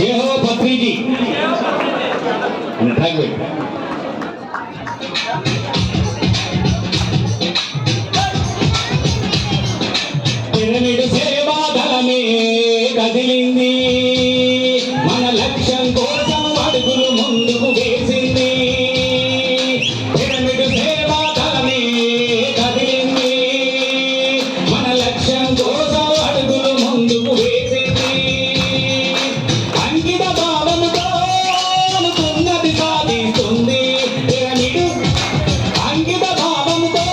जय हो पत्री जी। పిరమిడ్ సేవా దళమే కదిలింది, మన లక్ష్యం కోసం అడుగులు ముందుకు వేసింది. పిరమిడ్ సేవా దళమే కదిలింది, మన లక్ష్యం కోసం అడుగులు ముందుకు వేసింది. అంకిత భావముతో అనుకున్నది సాధిస్తుంది. పిరమిడ్ అంకిత భావముతో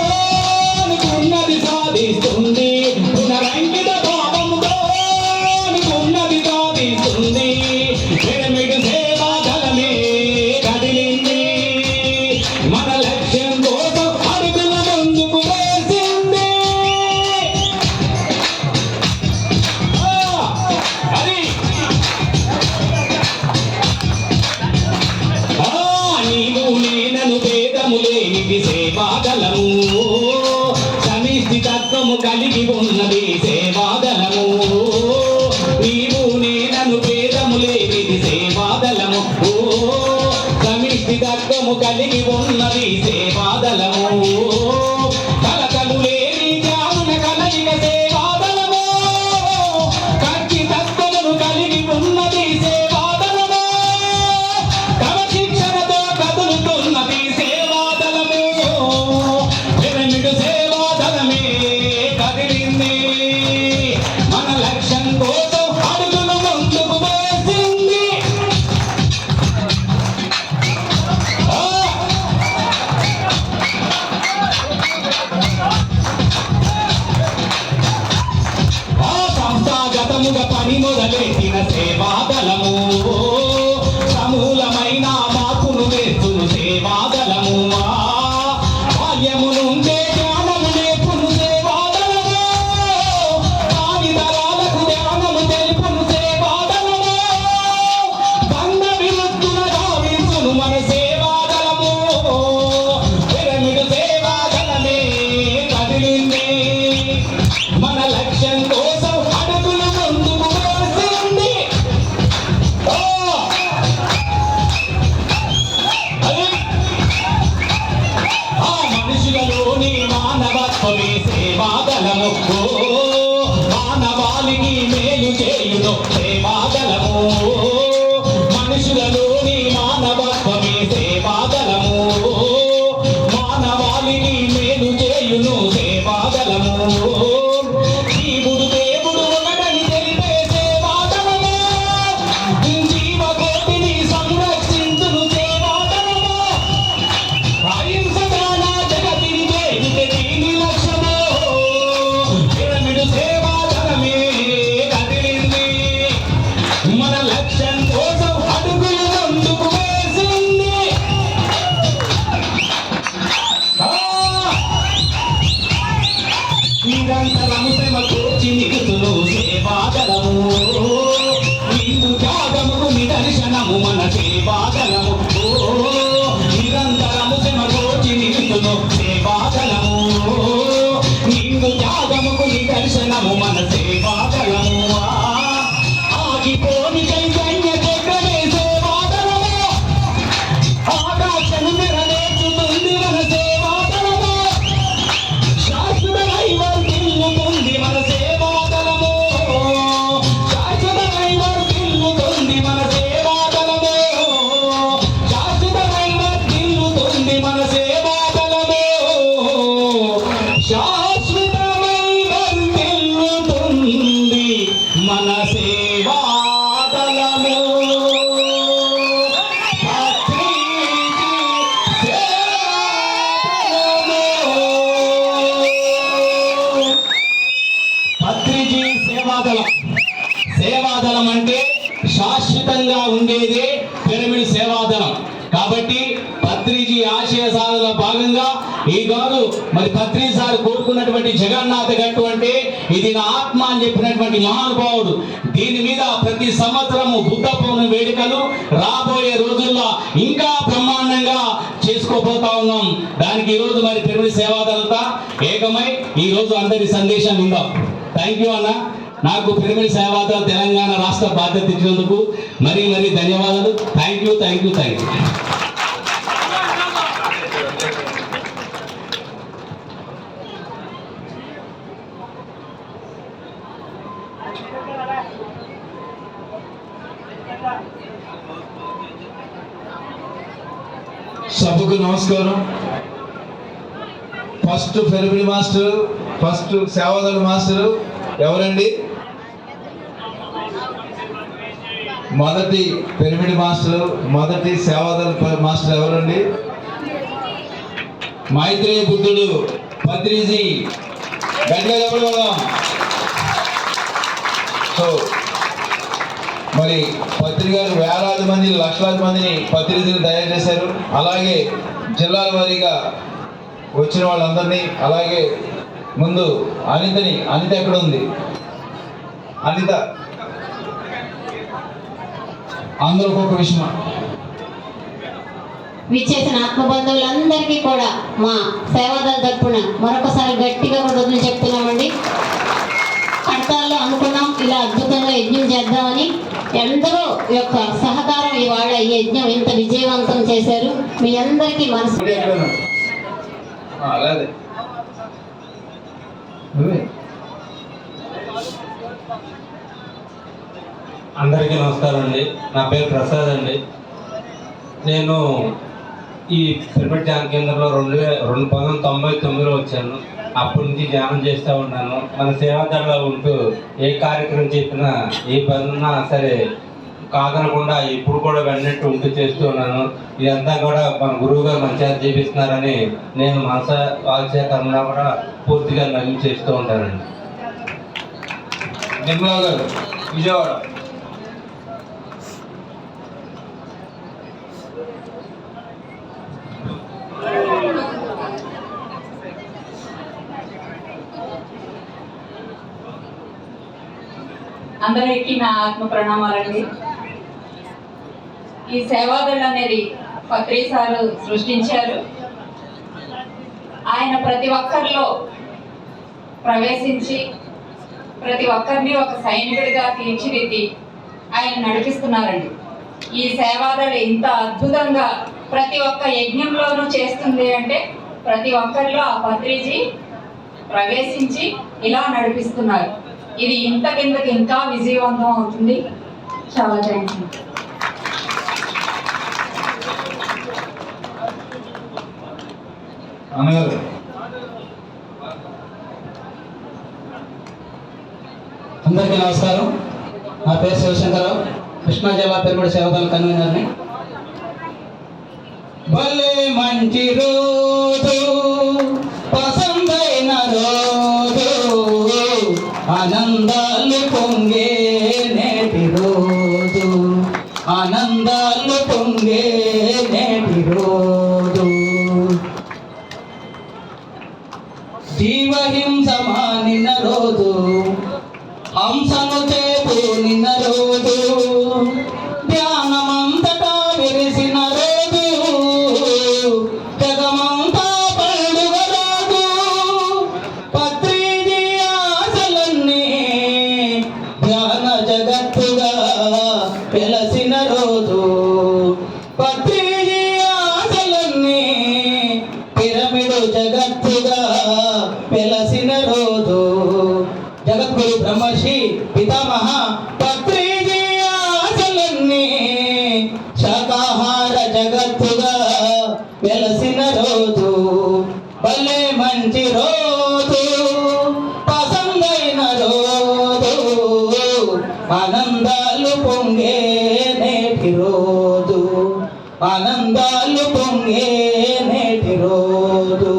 అనుకున్నది సాధిస్తుంది. పునరంకిత భావముతో అనుకున్నది సాధిస్తుంది. పిరమిడ్ సేవా దళమే కదిలింది, మన లక్ష్యం కోసం అడుగులు ముందుకు వేసింది. అది నీవు నేనను భేదము లేనిది సేవాదళము, సమిష్టి తత్వము కలిగి ఉన్నది సేవాదళము. నీవు నేనను భేదము లేనిది సేవాదళము, సమిష్టి తత్వము కలిగి ఉన్నది సేవాదళము. కలకలు లేని జ్ఞానుల కలయిక సేవాదళము, కర్తి తత్వమును కలిగి ఉన్నది సేవాదళము. క్రమశిక్షణతో కదులుతున్నది సేవాదళము. పిరమిడ్ సేవా దళమే కదిలింది, మన లక్ష్యం కోసం అడుగులు ముందుకు వేసింది. సంస్థాగతముగా పని మొదలెట్టిన సేవాదళము, సమూలమైన మార్పును వేస్తును సేవాదళము. బాల్యము నుండే జ్ఞానము నేర్పును సేవాదళము, భావితరాలకు జ్ఞానము తెలుపును సేవాదళము. బంధ విముక్తుల గావించును మన సేవాదళము. పిరమిడ్ సేవా దళమే కదిలింది, మన లక్ష్యం కోసం అడుగులు ముందుకు వేసింది. మనుషులలోని మానవత్వమే సేవాదళము, మానవాళికి మేలు చేయును సేవాదళము. మనుషులలోని మానవత్వమే సేవాదళము, మానవాళికి మేలు చేయును సేవాదళము. జీవుడు దేవుడు ఒకటని తెలిపే సేవాదళము, జీవకోటిని సంరక్షించును సేవాదళము. అహింసగాన జగతిని చేయుటే దీని లక్ష్యము. పిరమిడ్ సేవా దళమే కదిలింది, మన లక్ష్యం కోసం అడుగులు ముందుకు వేసింది. నిరంతరము శ్రమ కూర్చి నిలుతును సేవాదళము, నిండు త్యాగముకు నిదర్శనము మన సేవాదళము. నిరంతరము శ్రమ కూర్చి నిలుతును సేవాదళము, నిండు త్యాగముకు నిదర్శనము మన సేవాదళము. ఆగిపోని చైతన్య చక్రమే సేవాదళము, ఆకాశను నెరవేర్చుతుంది మన సేవాదళము. శాశ్వతమై వర్ధిల్లుతుంది మన సేవాదళము, శాశ్వతమై వర్ధిల్లుతుంది మన సేవాదళము, శాశ్వతమై వర్ధిల్లుతుంది మన సేవాదళము, శాశ్వతమై వర్ధిల్లుతుంది మన సేవాదళము. పత్రిజీ సేవాదళం. సేవాదళం అంటే శాశ్వతంగా ఉండేదే పిరమిడ్ సేవాదళం. కాబట్టి పత్రిజీ ఆశయ సాధనలో భాగంగా ఈ గారు మరి పత్రి సార్ కోరుకున్నటువంటి జగన్నాథ గట్టు అంటే ఇది నా ఆత్మ అని చెప్పినటువంటి మహానుభావుడు. దీని మీద ప్రతి సంవత్సరము బుద్ధ పౌర్ణమి వేడుకలు రాబోయే రోజుల్లో ఇంకా బ్రహ్మాండంగా చేసుకోబోతా ఉన్నాం. దానికి ఈ రోజు మరి పిరమిడ్ సేవాదళంతా ఏకమై ఈ రోజు అందరి సందేశం విందాం. థ్యాంక్ యూ అన్న. నాకు పిరమిడ్ సేవాదళ తెలంగాణ రాష్ట్ర బాధ్యత ఇచ్చినందుకు మరీ మరీ ధన్యవాదాలు. Thank you. సభకు నమస్కారం. ఫస్ట్ పిరమిడ్ మాస్టర్, ఫస్ట్ సేవాదళ మాస్టర్ ఎవరండి? మొదటి పిరమిడ్ మాస్టర్, మొదటి సేవాదళ మాస్టర్ ఎవరండి? మైత్రేయ బుద్ధుడు పత్రిజీ. గట్టిగా చెప్పడం. సో మరి పత్రి గారు వేలాది మంది, లక్షలాది మందిని పత్రికలు తయారు చేశారు. అలాగే జిల్లాల వారీగా వచ్చిన వాళ్ళందరినీ, అలాగే ముందు అనిత ఎక్కడ ఉంది? అనిత అందరూ ఒక్కొక్క విషయం. విచ్చేసిన ఆత్మబంధువులందరికీ కూడా మా సేవాదళ తరపున మరొకసారి గట్టిగా కృతజ్ఞతలు చెప్తున్నామండి. కడతాల్లో అనుకున్నాం ఇలా అద్భుతంగా యజ్ఞం చేద్దామని. ఎందరో యొక్క సహకారం ఇవాళ ఈ యజ్ఞం ఇంత విజయవంతం చేశారు. మీ అందరికీ మనసు అందరికీ నమస్కారం అండి. నా పేరు ప్రసాద్ అండి. నేను ఈ పిరమిడ్ ధ్యాన కేంద్రంలో 1999లో వచ్చాను. అప్పటి నుంచి ధ్యానం చేస్తూ ఉన్నాను. మన సేవాదళలో ఉంటూ ఏ కార్యక్రమం చెప్పినా, ఏ పని ఉన్నా సరే కాదనకుండా ఇప్పుడు కూడా వెన్నట్టు ఉంటూ చేస్తూ ఉన్నాను. ఇదంతా కూడా మన గురువు గారు మంచిగా చేపిస్తున్నారని నేను మనస వాక్చేతన్నా కూడా పూర్తిగా నమ్మి చేస్తూ ఉంటానండి. నిర్మలా గారు విజయవాడ. అందరికీ నా ఆత్మ ప్రణామాలండి. ఈ సేవాదళ అనేది పత్రి సారు సృష్టించారు. ఆయన ప్రతి ఒక్కరిలో ప్రవేశించి ప్రతి ఒక్కరిని ఒక సైనికుడిగా తీర్చిదిద్ది ఆయన నడిపిస్తున్నారండి. ఈ సేవాదళ ఇంత అద్భుతంగా ప్రతి ఒక్క యజ్ఞంలోనూ చేస్తుంది అంటే ప్రతి ఒక్కరిలో ఆ పత్రిజీ ప్రవేశించి ఇలా నడిపిస్తున్నారు. ఇది ఇంత కిందకి ఇంకా విజయవంతం అవుతుంది. చాలా థ్యాంక్స్. అందరికీ నమస్కారం. నా పేరు శివశంకరరావు, కృష్ణా జిల్లా పిరమిడ్ సేవాదళ కన్వీనర్ని. భలే మంచి రోజు, పసందైన రోజు, ఆనందాలు పొంగే నేటి రోజు, ఆనందాలు పొంగే నేటి రోజు. జీవహింస మానిన రోజు, హంసను చేపు నిన్న రోజు, ధ్యానమంతటా విరిసిన రోజు, జగమంతా పండుగ రోజు. పత్రిజీ ఆశలన్నీ ధ్యాన జగత్తుగా వెలసిన రోజు, పత్రిజీ ఆశలన్నీ పిరమిడు జగత్తుగా వెలసిన రోజు. జగద్గురు బ్రహ్మర్షి పితామహ పత్రిజీ ఆశలన్నీ శాకాహార జగత్తుగా వెలసిన రోజు. భలే మంచి రోజు, పసందైన రోజు, ఆనందాలు పొంగే నేటి రోజు, ఆనందాలు పొంగే నేటి రోజు.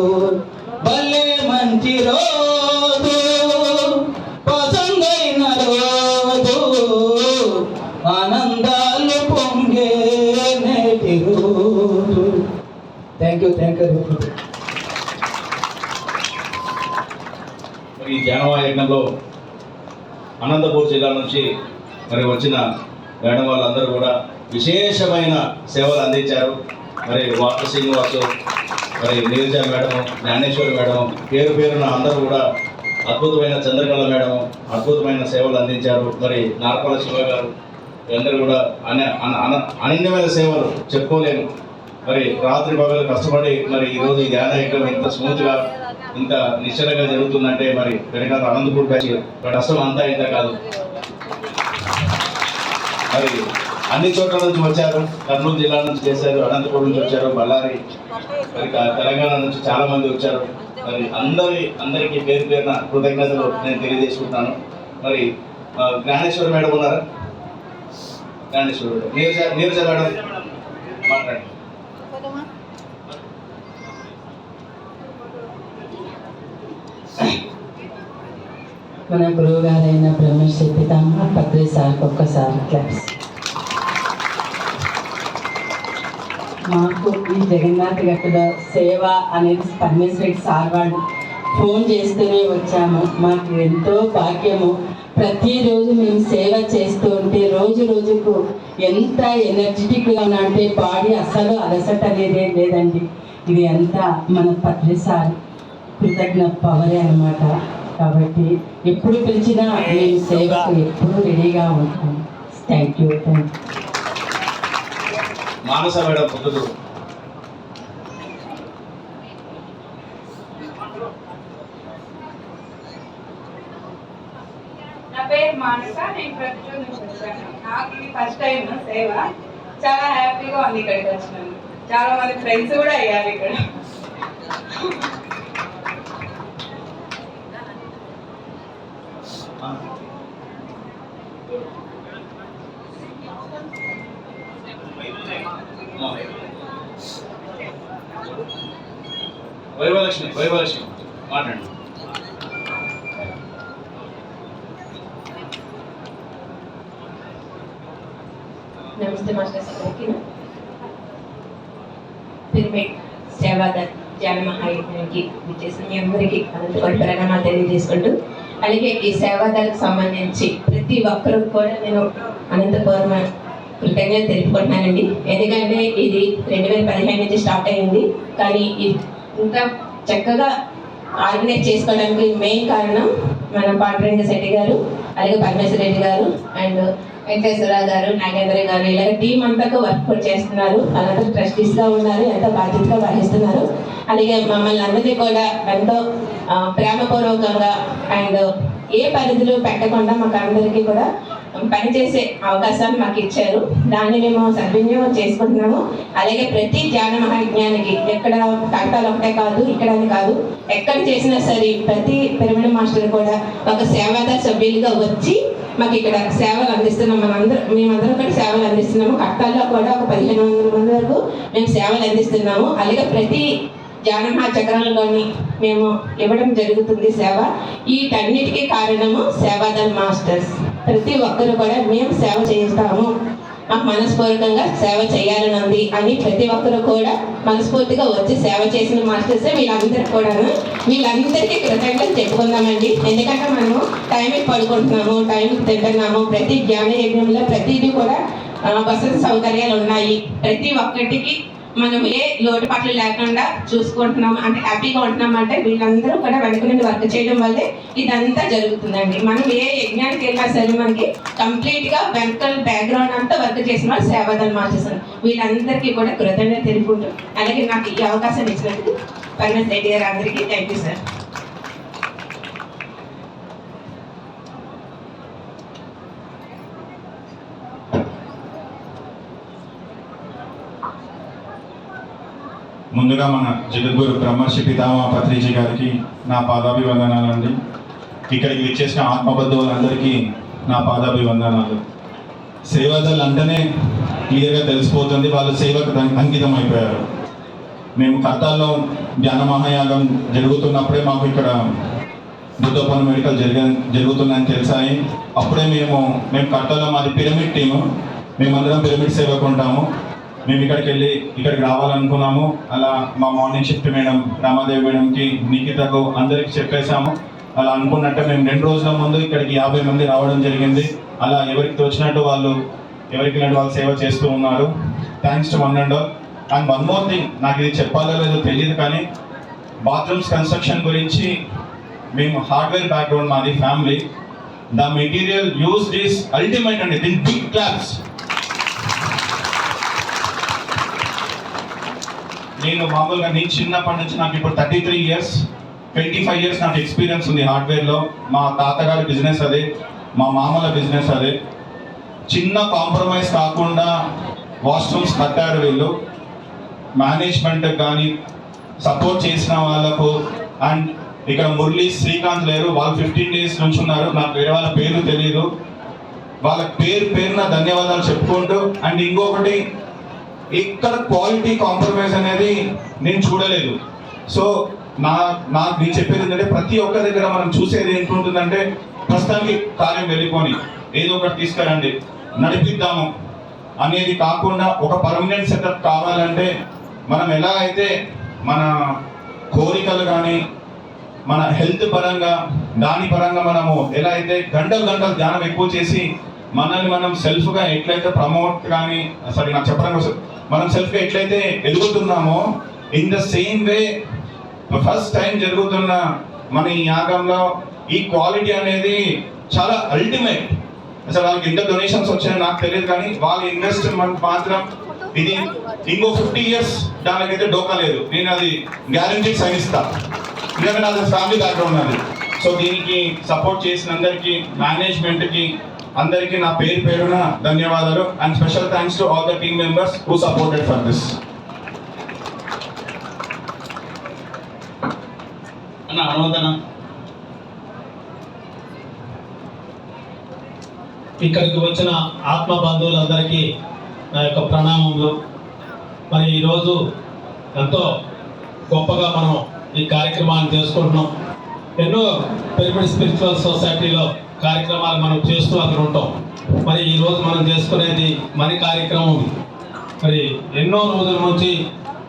భలే మంచి రోజు, పసందైన రోజు, ఆనందాలు పొంగే నేటి రోజు. Thank you. ఈ ధ్యానవాయ యజ్ఞంలో అనంతపూర్ జిల్లా నుంచి మరి వచ్చిన మేడం వాళ్ళందరూ కూడా విశేషమైన సేవలు అందించారు. మరి వాటర్ శ్రీనివాసు, మరి నీరజ మేడం, జ్ఞానేశ్వరి మేడం, పేరున అందరూ కూడా అద్భుతమైన చంద్రకళ మేడం అద్భుతమైన సేవలు అందించారు. మరి నార్పల శివ గారు అందరూ కూడా అనన్యమైన సేవలు చెప్పుకోలేను. మరి రాత్రి పగలు కష్టపడి మరి ఈరోజు ఈ ధ్యాన యజ్ఞం ఇంత స్మూత్గా ఇంత నిశ్చలంగా జరుగుతుందంటే మరి వెనకాల అనంతపూర్ బ్యాచ్ కష్టం అంతా ఇంత కాదు. మరి అన్ని చోట్ల నుంచి వచ్చారు. కర్నూలు జిల్లా నుంచి చేశారు, అనంతపూర్ నుంచి వచ్చారు, బళ్ళారి, మరి తెలంగాణ నుంచి చాలా మంది వచ్చారు. మరి అందరికీ పేరు పేరున కృతజ్ఞతలు నేను తెలియజేసుకుంటున్నాను. మరి జ్ఞానేశ్వరి మేడం ఉన్నారా? జ్ఞానేశ్వరి మేడం, నీరజ మేడం మాట్లాడండి. మన గురువు గారైన బ్రహ్మశ్రీ పితామహ పత్రి సార్కి ఒక్కసారి క్లాస్. మాకు ఈ జగన్నాథ్ గట్టులో సేవ అనేది పరమేశ్వరి సార్ వాళ్ళు ఫోన్ చేస్తూనే వచ్చాము. మాకు ఎంతో భాగ్యము. ప్రతిరోజు మేము సేవ చేస్తూ ఉంటే రోజు రోజుకు ఎంత ఎనర్జెటిక్గా ఉన్నా అంటే బాడీ అసలు అలసట అనేదే లేదండి. ఇది అంతా మన పత్రి సార్ కృతజ్ఞ పవరే అన్నమాట. కాబట్టి ఎప్పుడు పిలిచినా మేము సేవకు ఎప్పుడు రెడీగా ఉంటాం. Thank you. Manasa madam Proddatur. నా పేరు మానస, నేను ప్రతిరోజు నుంచి వచ్చాను. నాకు ఇది ఫస్ట్ టైం సేవ. చాలా హ్యాపీగా ఉంది ఇక్కడికి వచ్చినాను. చాలా మంది ఫ్రెండ్స్ కూడా అయ్యారు ఇక్కడ. వైభలక్ష్మి మాట్లాడండి. నమస్తే మాస్టర్స్ అందరికీ. పిరమిడ్ సేవాదల్ ధ్యాన మహాయజ్ఞానికి విచ్చేసిన మీ అందరికీ అనంతకోటి ప్రణామాలు తెలియజేసుకుంటూ, అలాగే ఈ సేవాదళకు సంబంధించి ప్రతి ఒక్కరు కూడా నేను అనంతపురం కృతజ్ఞత తెలుపుకుంటున్నానండి. ఎందుకంటే ఇది 2015 నుంచి స్టార్ట్ అయ్యింది, కానీ ఇంకా చక్కగా ఆర్గనైజ్ చేసుకోవడానికి మెయిన్ కారణం మన పాండురంగ శెట్టి గారు, అలాగే పరమేశ్వర రెడ్డి గారు అండ్ వెంకటేశ్వరరావు గారు, నాగేంద్ర గారు, ఇలాగ టీం అంతా వర్క్ చేస్తున్నారు. వాళ్ళందరూ ట్రస్టీస్గా ఉన్నారు, ఎంతో బాధ్యతగా వహిస్తున్నారు. అలాగే మమ్మల్ని అందరినీ కూడా ఎంతో ప్రేమపూర్వకంగా అండ్ ఏ పరిధులు పెట్టకుండా మాకు అందరికీ కూడా పనిచేసే అవకాశాన్ని మాకు ఇచ్చారు. దాన్ని మేము సద్వినియోగం చేసుకుంటున్నాము. అలాగే ప్రతి ధ్యాన మహాయజ్ఞానికి ఎక్కడ కడతాలు ఒకటే కాదు, ఇక్కడ అని కాదు, ఎక్కడ చేసినా సరే ప్రతి పిరమిడ్ మాస్టర్ కూడా ఒక సేవాదార సభ్యులుగా వచ్చి మాకు ఇక్కడ సేవలు అందిస్తున్నాం. మేమందరం కూడా సేవలు అందిస్తున్నాము. కడతాల్లో కూడా ఒక 1500 మంది వరకు మేము సేవలు అందిస్తున్నాము. అలాగే ప్రతి ధ్యాన మహాచక్రాలలోని మేము ఇవ్వడం జరుగుతుంది సేవ. వీటన్నిటికీ కారణము సేవాదల్ మాస్టర్స్. ప్రతి ఒక్కరు కూడా మేము సేవ చేస్తాము, మాకు మనస్ఫూర్తికంగా సేవ చేయాలని ఉంది అని ప్రతి ఒక్కరు కూడా మనస్ఫూర్తిగా వచ్చి సేవ చేసిన మాస్టర్సే వీళ్ళందరూ కూడా. వీళ్ళందరికీ కృతజ్ఞతలు చెప్పుకుందామండి. ఎందుకంటే మనము టైంకి పడుకుంటున్నాము, టైంకి తింటున్నాము. ప్రతి ధ్యాన యజ్ఞంలో ప్రతిదీ కూడా వసతి సౌకర్యాలు ఉన్నాయి. ప్రతి ఒక్కటికి మనం ఏ లోటుపాట్లు లేకుండా చూసుకుంటున్నాం అంటే హ్యాపీగా ఉంటున్నాం అంటే వీళ్ళందరూ కూడా వెనక నుండి వర్క్ చేయడం వల్లే ఇదంతా జరుగుతుందండి. మనం ఏ యజ్ఞానికి వెళ్ళినా సరే మనకి కంప్లీట్గా వెనకల్ బ్యాక్గ్రౌండ్ అంతా వర్క్ చేసిన వాళ్ళు సేవాదల్ మాస్టర్స్. వీళ్ళందరికీ కూడా కృతజ్ఞత తెలుపుకుంటూ, అలాగే నాకు ఈ అవకాశం ఇచ్చినందుకు పరమేశ్వర రెడ్డి గారు అందరికీ థ్యాంక్ యూ సార్. ముందుగా మన జగద్గురు బ్రహ్మర్షి పితామహ పత్రిజీ గారికి నా పాదాభివందనాలండి. ఇక్కడికి విచ్చేసిన ఆత్మబద్ధులందరికీ నా పాదాభివందనాలు. సేవాదల్ అంటేనే క్లియర్గా తెలిసిపోతుంది, వాళ్ళు సేవకు అంకితం అయిపోయారు. మేము కర్తాల్లో ధ్యాన మహాయాగం జరుగుతున్నప్పుడే మాకు ఇక్కడ బుద్ధోపన మెడికల్ జరుగుతుందని తెలిసాయి. అప్పుడే మేము కర్తాల్లో మాది పిరమిడ్ టీము, మేమందరం పిరమిడ్ సేవకు ఉంటాము. మేము ఇక్కడికి రావాలనుకున్నాము. అలా మా మార్నింగ్ షిఫ్ట్ మేడం రామాదేవి మేడంకి, నిఖితకు అందరికి చెప్పేశాము. అలా అనుకున్నట్టే మేము 2 రోజుల ముందు ఇక్కడికి 50 మంది రావడం జరిగింది. అలా ఎవరికి తోచినట్టు వాళ్ళు సేవ చేస్తూ ఉన్నారు. Thanks to one and all. And one more thing, నాకు ఇది చెప్పాలో లేదో తెలియదు కానీ బాత్రూమ్స్ కన్స్ట్రక్షన్ గురించి మేము హార్డ్వేర్ బ్యాక్గ్రౌండ్ మాది family. The material used is ultimate అండి. దీని బిగ్ క్లాప్స్. నేను మామూలుగా నేను చిన్నప్పటి నుంచి నాకు ఇప్పుడు 33 years, 25 years నాకు ఎక్స్పీరియన్స్ ఉంది హార్డ్వేర్లో. మా తాతగారి బిజినెస్ అదే, మా మామల బిజినెస్ అదే. చిన్న కాంప్రమైజ్ కాకుండా వాష్రూమ్స్ కట్టారు వీళ్ళు. మేనేజ్మెంట్ కానీ సపోర్ట్ చేసిన వాళ్ళకు. అండ్ ఇక్కడ మురళి, శ్రీకాంత్ లేరు, వాళ్ళు 15 days నుంచి ఉన్నారు. నాకు వేరే వాళ్ళ పేరు తెలియదు. వాళ్ళ పేరున ధన్యవాదాలు చెప్పుకుంటూ, అండ్ ఇంకొకటి, ఇక్కడ క్వాలిటీ కాంప్రమైజ్ అనేది నేను చూడలేదు. సో నేను చెప్పేది ఏంటంటే, ప్రతి ఒక్క దగ్గర మనం చూసేది ఏంటుంటుందంటే, ప్రస్తుతానికి కార్యం వెళ్ళిపోని ఏదో ఒకటి తీసుకురండి నడిపిద్దాము అనేది కాకుండా, ఒక పర్మనెంట్ సెటప్ కావాలంటే మనం ఎలా అయితే మన కోరికలు కానీ మన హెల్త్ పరంగా దాని పరంగా మనము ఎలా అయితే గంటలు ధ్యానం ఎక్కువ చేసి మనల్ని మనం సెల్ఫ్గా ఎట్లయితే ప్రమోట్ కానీ నాకు చెప్పడం కోసం మనం సెల్ఫ్గా ఎట్లయితే ఎదుగుతున్నామో, in the same way first time జరుగుతున్న మన ఈ యాగంలో ఈ క్వాలిటీ అనేది చాలా అల్టిమేట్. అసలు వాళ్ళకి ఎంత డొనేషన్స్ వచ్చాయో నాకు తెలియదు, కానీ వాళ్ళ ఇన్వెస్ట్మెంట్ మాత్రం ఇది ఇంకో 50 years దానికైతే డోకా లేదు. నేను అది గ్యారంటీ సైనిస్తా, ఎందుకంటే నాది ఫ్యామిలీ బ్యాక్గ్రౌండ్ అది. సో దీనికి సపోర్ట్ చేసిన అందరికీ, మేనేజ్మెంట్కి అందరికీ నా పేరున ధన్యవాదాలు. And special thanks to all the team members who supported for this. ఇక్కడికి వచ్చిన ఆత్మ బంధువులందరికీ నా యొక్క ప్రణామములు. మరి ఈరోజు ఎంతో గొప్పగా మనం ఈ కార్యక్రమాన్ని చేసుకుంటున్నాం. ఎన్నో పిరమిడ్ స్పిరిచువల్ సొసైటీలో కార్యక్రమాలు మనం చేస్తూ అక్కడ ఉంటాం. మరి ఈరోజు మనం చేసుకునేది మన కార్యక్రమం. మరి ఎన్నో రోజుల నుంచి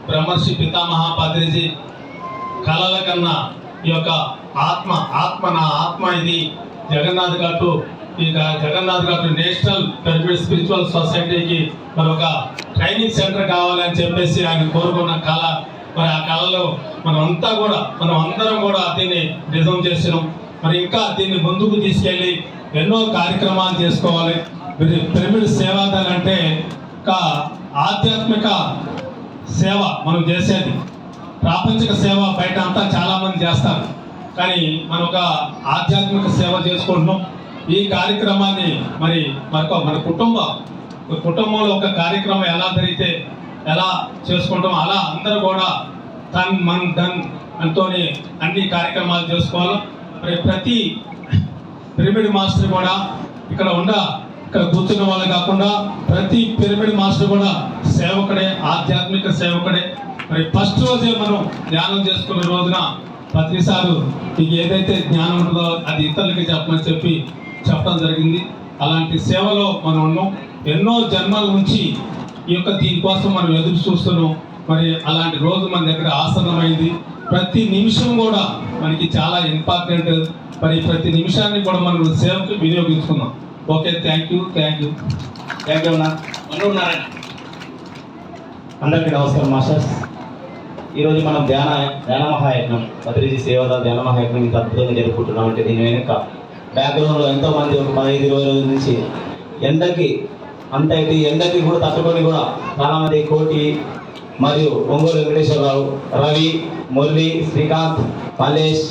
బ్రహ్మర్షి పితామహ పత్రిజీ కళల కన్నా ఈ యొక్క ఆత్మ నా ఆత్మ ఇది జగన్నాథ్ ఘాటు, ఈ జగన్నాథ్ ఘాటు నేషనల్ పిరమిడ్ స్పిరిచువల్ సొసైటీకి మరి ఒక ట్రైనింగ్ సెంటర్ కావాలని చెప్పేసి ఆయన కోరుకున్న కళ. మరి ఆ కళలో మనం అందరం కూడా దీన్ని నిజం చేసినాం. మరి ఇంకా దీన్ని ముందుకు తీసుకెళ్ళి ఎన్నో కార్యక్రమాలు చేసుకోవాలి. పిరమిడ్ సేవాదళ అంటే ఒక ఆధ్యాత్మిక సేవ మనం చేసేది. ప్రాపంచిక సేవ బయట అంతా చాలామంది చేస్తారు, కానీ మనం ఒక ఆధ్యాత్మిక సేవ చేసుకుంటున్నాం. ఈ కార్యక్రమాన్ని మరి మన కుటుంబంలో ఒక కార్యక్రమం ఎలా జరిగితే ఎలా చేసుకుంటాం, అలా అందరూ కూడా తనతోని అన్ని కార్యక్రమాలు చేసుకోవాలి. మరి ప్రతి పిరమిడ్ మాస్టర్ కూడా ఇక్కడ కూర్చున్న వాళ్ళు కాకుండా ప్రతి పిరమిడ్ మాస్టర్ కూడా సేవకుడే, ఆధ్యాత్మిక సేవకుడే. మరి ఫస్ట్ రోజే మనం ధ్యానం చేసుకున్న రోజున ప్రతిసారి మీకు ఏదైతే జ్ఞానం ఉంటుందో అది ఇతరులకి చెప్పడం జరిగింది. అలాంటి సేవలో మనం ఉన్నాం. ఎన్నో జన్మల నుంచి దీనికోసం మనం ఎదురు చూస్తున్నాం. మరి అలాంటి రోజు మన దగ్గర ఆసన్నమైంది. ప్రతి నిమిషం కూడా మనకి చాలా ఇంపార్టెంట్. మరి ప్రతి నిమిషాన్ని కూడా మనం సేవకు వినియోగించుకుందాం. ఓకే, థ్యాంక్ యూ అన్న. అందరికీ నమస్కారం మాస్టర్స్. ఈరోజు మనం ధ్యాన మహాయజ్ఞం, పత్రిజీ సేవాదళ ధ్యాన మహాయజ్ఞం ఇంత అద్భుతంగా జరుపుకుంటున్నామంటే దీని వెనుక బ్యాక్గ్రౌండ్లో ఎంతోమంది ఒక 15-20 రోజుల నుంచి ఎండకి కూడా తట్టుకొని కూడా చాలామంది కోటి మరియు ఒంగోలు వెంకటేశ్వరరావు, రవి, మురళి, శ్రీకాంత్, మల్లేష్,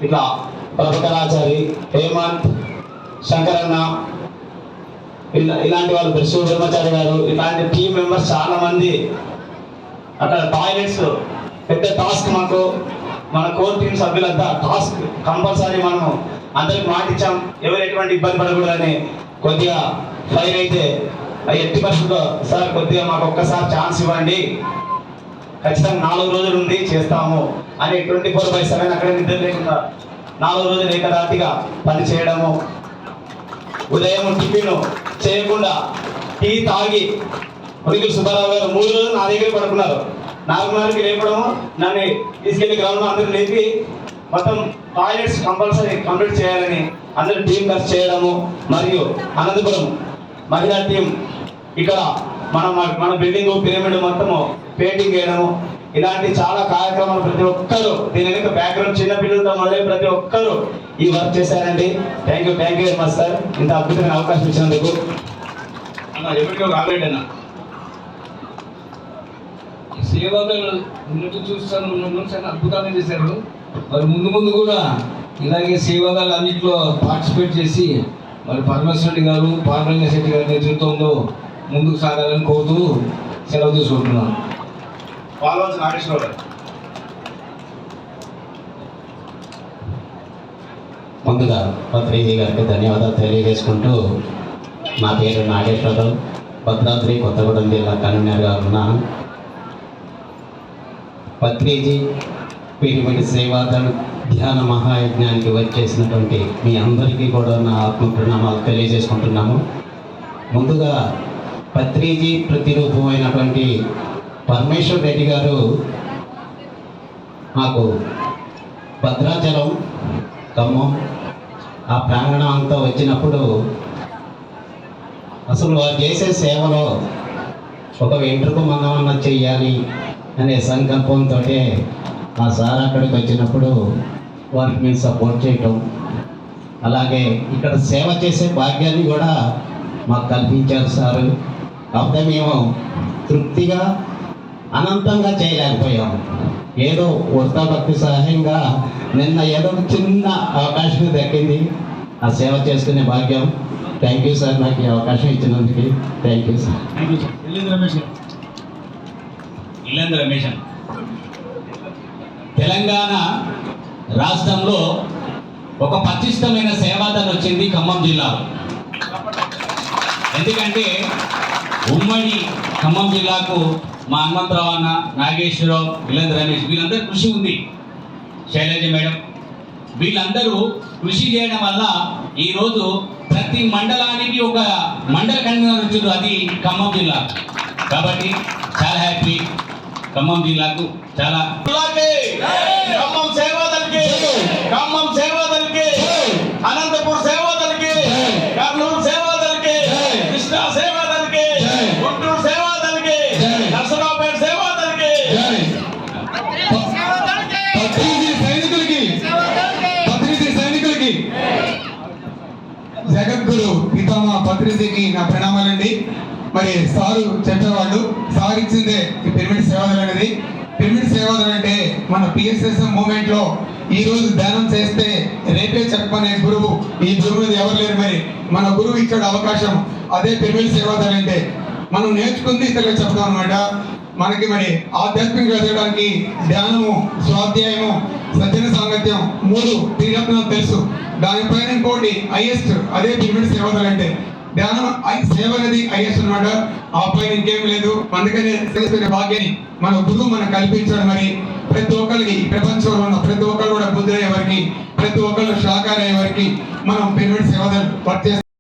ఇట్లా ప్రభకరాచారి, హేమంత్, శంకరన్న, ఇలాంటి వాళ్ళు, శివ బ్రహ్మచారి గారు, ఇలాంటి టీం మెంబర్స్ చాలామంది. అక్కడ టాయిలెట్స్ పెద్ద టాస్క్ మాకు, మన కోర్ టీం సభ్యులంతా టాస్క్ కంపల్సరీ మనం అందరికి మాట ఇచ్చాం, ఎవరు ఎటువంటి ఇబ్బంది పడకూడదని. కొద్దిగా ఫైర్ అయితే ఎట్టి పరిస్థితుల్లో సార్ కొద్దిగా మాకు ఒక్కసారి ఛాన్స్ ఇవ్వండి, ఖచ్చితంగా 4 రోజులు ఉండి చేస్తాము అని 24/7 అక్కడ నిద్ర లేకుండా 4 రోజులు ఏకదాటిగా పని చేయడము. ఉదయం టిఫిన్ చేయకుండా టీ తాగి ఉనికి సుబ్బారావు గారు 3 రోజులు నా దగ్గర పడుకున్నారు. 4:30కి లేపడము, నన్ను తీసుకెళ్లి గ్రౌండ్లో అందరూ లేపి మొత్తం టాయిలెట్స్ కంపల్సరీ కంప్లీట్ చేయాలని అందరూ టీం ఖర్చు చేయడము. మరియు అనంతపురం మహిళా టీం ఇక్కడ మన బిల్డింగ్ పిరమిడ్ మొత్తము పెయింటింగ్ చేయడము. ఇలాంటి చాలా కార్యక్రమాలు ప్రతి ఒక్కరు దీని వెనుక బ్యాక్గ్రౌండ్ చిన్న పిల్లలతో మొదలై ప్రతి ఒక్కరు ఈ వర్క్ చేశారండి. Thank you very much sir, ఇంత అద్భుతమైన అవకాశం ఇచ్చినందుకు. అన్న ఎప్పటికీ ఒక ఆపరేట్ అన్న సేవలు ఉన్నట్టు చూస్తాను చాలా అద్భుతంగా చేశారు. మరి ముందు ముందు కూడా ఇలాగే సేవలు అన్నింటిలో పార్టిసిపేట్ చేసి మరి పరమేశ్వర రెడ్డి గారు పార్వరంగ శెట్టి గారి నేతృత్వంలో ముందుకు సాగాలని కోరుతూ సెలవు తీసుకుంటున్నాను. పాల్వంచ నాగేశ్వరరావు గారు. ముందుగా పత్రిజీ గారికి ధన్యవాదాలు తెలియజేసుకుంటూ, నా పేరు నాగేశ్వరరావు, భద్రాద్రి కొత్తగూడెం జిల్లా కన్వీనర్గా ఉన్నాను. పత్రిజీ పిరమిడ్ సేవాదళ ధ్యాన మహాయజ్ఞానికి వచ్చేసినటువంటి మీ అందరికీ కూడా నా ఆత్మ ప్రణామాలు తెలియజేసుకుంటున్నాము. ముందుగా పత్రిజీ ప్రతిరూపమైనటువంటి పరమేశ్వర రెడ్డి గారు నాకు భద్రాచలం, ఖమ్మం ఆ ప్రాంగణం అంతా వచ్చినప్పుడు అసలు వారు చేసే సేవలో ఒక వెంట్రుక మనమన్నా చెయ్యాలి అనే సంకల్పంతో ఆ సార్ అక్కడికి వచ్చినప్పుడు వారికి మేము సపోర్ట్ చేయటం, అలాగే ఇక్కడ సేవ చేసే భాగ్యాన్ని కూడా మాకు కల్పించారు సారు. కాకపోతే మేము తృప్తిగా అనంతంగా చేయలేకపోయాము. ఏదో వృత్తాభక్తి సహాయంగా నిన్న ఏదో చిన్న అవకాశం దక్కింది, ఆ సేవ చేసుకునే భాగ్యం. థ్యాంక్ యూ సార్, నాకు ఈ అవకాశం ఇచ్చినందుకు thank you sir. Illandu Ramesh Telangana రాష్ట్రంలో ఒక పటిష్టమైన సేవాదళం వచ్చింది ఖమ్మం జిల్లాలో. ఎందుకంటే ఉమ్మడి ఖమ్మం జిల్లాకు మా హనుమంతరావు అన్న, నాగేశ్వరరావు, ఇల్లందు రమేష్ వీళ్ళందరూ కృషి ఉంది, శైలజ మేడం వీళ్ళందరూ కృషి చేయడం వల్ల ఈరోజు ప్రతి మండలానికి ఒక మండల కన్వీనర్ వచ్చారు, అది ఖమ్మం జిల్లా. కాబట్టి చాలా హ్యాపీ, ఖమ్మం జిల్లాకు చాలా ఖమ్మం సేవాదళకి, ఖమ్మం సేవాదళకి, అనంతపూర్ సేవాదళకి, కర్నూలు సేవాదళకి, కృష్ణా సేవాదళకి, గుంటూరు సేవాదళకి, నర్సరావుపేట సేవాదళకి, సైనికులకి జగద్గురు పితామహ పత్రిజీకి నా ప్రణామాలండి. మరి సారు చెప్పేవాళ్ళు, సార్ ఇచ్చిందే ఈ పిరమిడ్ సేవాదళం అనేది. పిరమిడ్ సేవాదళం అంటే మన పిఎస్ఎస్ఎం మూవ్మెంట్ లో ఈ రోజు ధ్యానం చేస్తే రేపే చెప్పనే గురువు ఈ గురువు మీద ఎవరు లేరు. మరి మన గురువు ఇచ్చాడు అవకాశం, అదే పిరమిడ్ సేవాదళం అంటే. మనం నేర్చుకుంది ఇతరులకు చెప్తాం అనమాట. మనకి మరి ఆధ్యాత్మికంగా ఎదగడానికి ధ్యానము, స్వాధ్యాయము, సజ్జన సాంగత్యం 3 త్రిరత్నాలు తెలుసు. దానిపైన ఇంకోటి హైయెస్ట్, అదే పిరమిడ్ సేవాదళం అంటే. ధ్యానం సేవ అనేది హైయెస్ట్ అనమాట, ఆ పైన ఇంకేం లేదు. అందుకనే తెలుసుకునే భాగ్యాన్ని మన గురువు మనకు కల్పించాడు. మరి ప్రతి ఒక్కరికి ప్రపంచంలో ఉన్న ప్రతి ఒక్కరు కూడా బుద్ధులయ్యే వారికి, ప్రతి ఒక్కరు శాఖారయ్యే వారికి మనం పిరమిడ్ సేవాదళం వర్క్ చేస్తాం.